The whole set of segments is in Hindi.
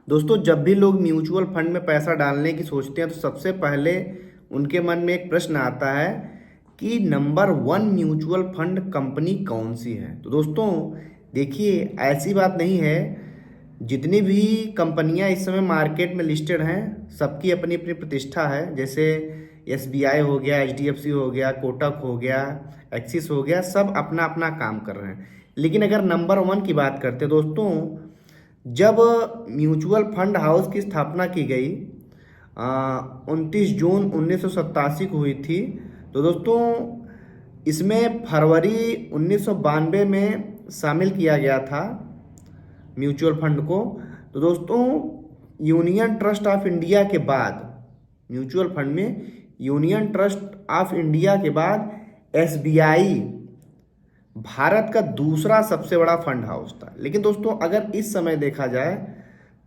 दोस्तों, जब भी लोग म्यूचुअल फंड में पैसा डालने की सोचते हैं तो सबसे पहले उनके मन में एक प्रश्न आता है कि number one mutual fund company कौन सी है। तो दोस्तों देखिए, ऐसी बात नहीं है। जितनी भी कंपनियां इस समय मार्केट में लिस्टेड हैं, सबकी अपनी अपनी प्रतिष्ठा है। जैसे एसबीआई हो गया, एचडीएफसी हो गया, कोटक हो गया, एक्सिस हो गया, सब अपना अपना काम कर रहे हैं। लेकिन अगर नंबर वन की बात करते हैं दोस्तों, जब म्यूचुअल फंड हाउस की स्थापना की गई 29 जून 1987 को हुई थी। तो दोस्तों इसमें फरवरी 1992 में शामिल किया गया था म्यूचुअल फंड को। तो दोस्तों यूनियन ट्रस्ट ऑफ इंडिया के बाद, म्यूचुअल फंड में यूनियन ट्रस्ट ऑफ इंडिया के बाद एसबीआई भारत का दूसरा सबसे बड़ा फंड हाउस था। लेकिन दोस्तों अगर इस समय देखा जाए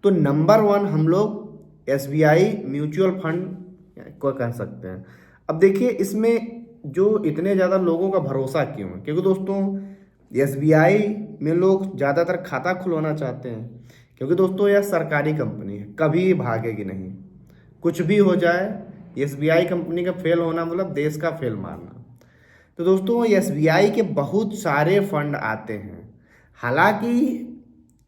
तो नंबर वन हम लोग एसबीआई म्यूचुअल फंड को कह सकते हैं। अब देखिए इसमें जो इतने ज़्यादा लोगों का भरोसा क्यों है, क्योंकि दोस्तों एसबीआई में लोग ज़्यादातर खाता खुलवाना चाहते हैं। क्योंकि दोस्तों यह सरकारी कंपनी है, कभी भागेगी नहीं। कुछ भी हो जाए, एसबीआई कंपनी का फेल होना मतलब देश का फेल मारना। तो दोस्तों एसबीआई के बहुत सारे फंड आते हैं। हालांकि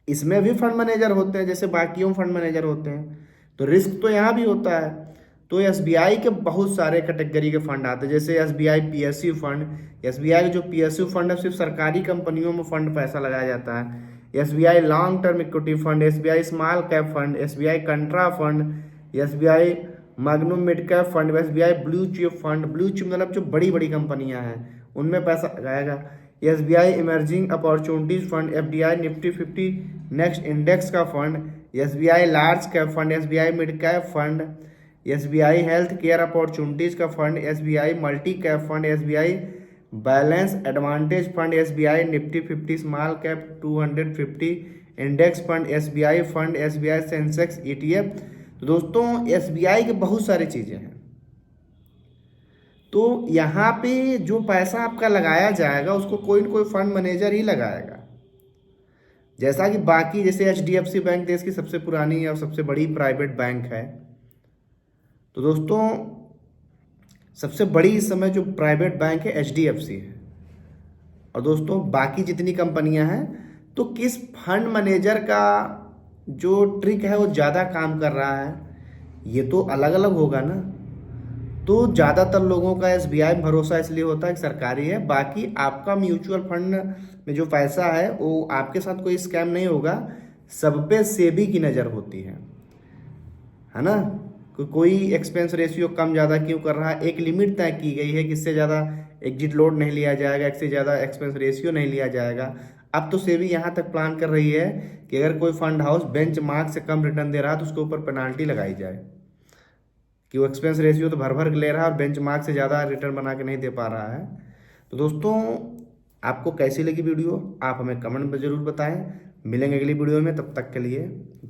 इसमें भी फंड मैनेजर होते हैं जैसे बाकियों फंड मैनेजर होते हैं, तो रिस्क तो यहाँ भी होता है। तो एसबीआई के बहुत सारे कैटेगरी के फंड आते हैं, जैसे एसबीआई पीएसयू फंड। एसबीआई जो पीएसयू फंड है सिर्फ सरकारी कंपनियों में फंड पैसा लगाया जाता है। SBI long term equity fund, SBI small cap fund, SBI contra fund, SBI Magnum mid cap fund, SBI blue chip fund. Blue chip मतलब जो बड़ी बड़ी कंपनियां हैं उनमें पैसा लगाएगा। SBI emerging opportunities fund, FDI Nifty 50 next index का fund, SBI large cap fund, SBI mid cap fund, SBI health care opportunities का fund, SBI multi cap fund, SBI balance advantage fund, SBI Nifty 50 small cap 250 index fund, SBI fund, SBI Sensex ETF. तो दोस्तों एसबीआई के बहुत सारी चीज़ें हैं। तो यहाँ पे जो पैसा आपका लगाया जाएगा उसको कोई न कोई फंड मैनेजर ही लगाएगा। जैसा कि बाकी जैसे एचडीएफसी बैंक देश की सबसे पुरानी और सबसे बड़ी प्राइवेट बैंक है। तो दोस्तों सबसे बड़ी इस समय जो प्राइवेट बैंक है एचडीएफसी है। और दोस्तों बाकी जितनी कंपनियां हैं, तो किस फंड मैनेजर का जो ट्रिक है वो ज़्यादा काम कर रहा है, ये तो अलग अलग होगा ना। तो ज़्यादातर लोगों का एसबीआई में भरोसा इसलिए होता है कि सरकारी है। बाकी आपका म्यूचुअल फंड में जो पैसा है वो आपके साथ कोई स्कैम नहीं होगा। सब पे सेबी की नज़र होती है ना। कोई एक्सपेंस रेशियो कम ज़्यादा क्यों कर रहा है, एक लिमिट तय की गई है कि इससे ज़्यादा एग्जिट लोड नहीं लिया जाएगा, इससे ज़्यादा एक्सपेंस रेशियो नहीं लिया जाएगा। अब तो सेबी यहाँ तक प्लान कर रही है कि अगर कोई फंड हाउस बेंच मार्क से कम रिटर्न दे रहा है तो उसके ऊपर पेनाल्टी लगाई जाए कि वो एक्सपेंस रेशियो तो भर भर के ले रहा है और बेंच मार्क से ज़्यादा रिटर्न बना के नहीं दे पा रहा है। तो दोस्तों आपको कैसी लगी वीडियो, आप हमें कमेंट में ज़रूर बताएं। मिलेंगे अगली वीडियो में, तब तक के लिए जय।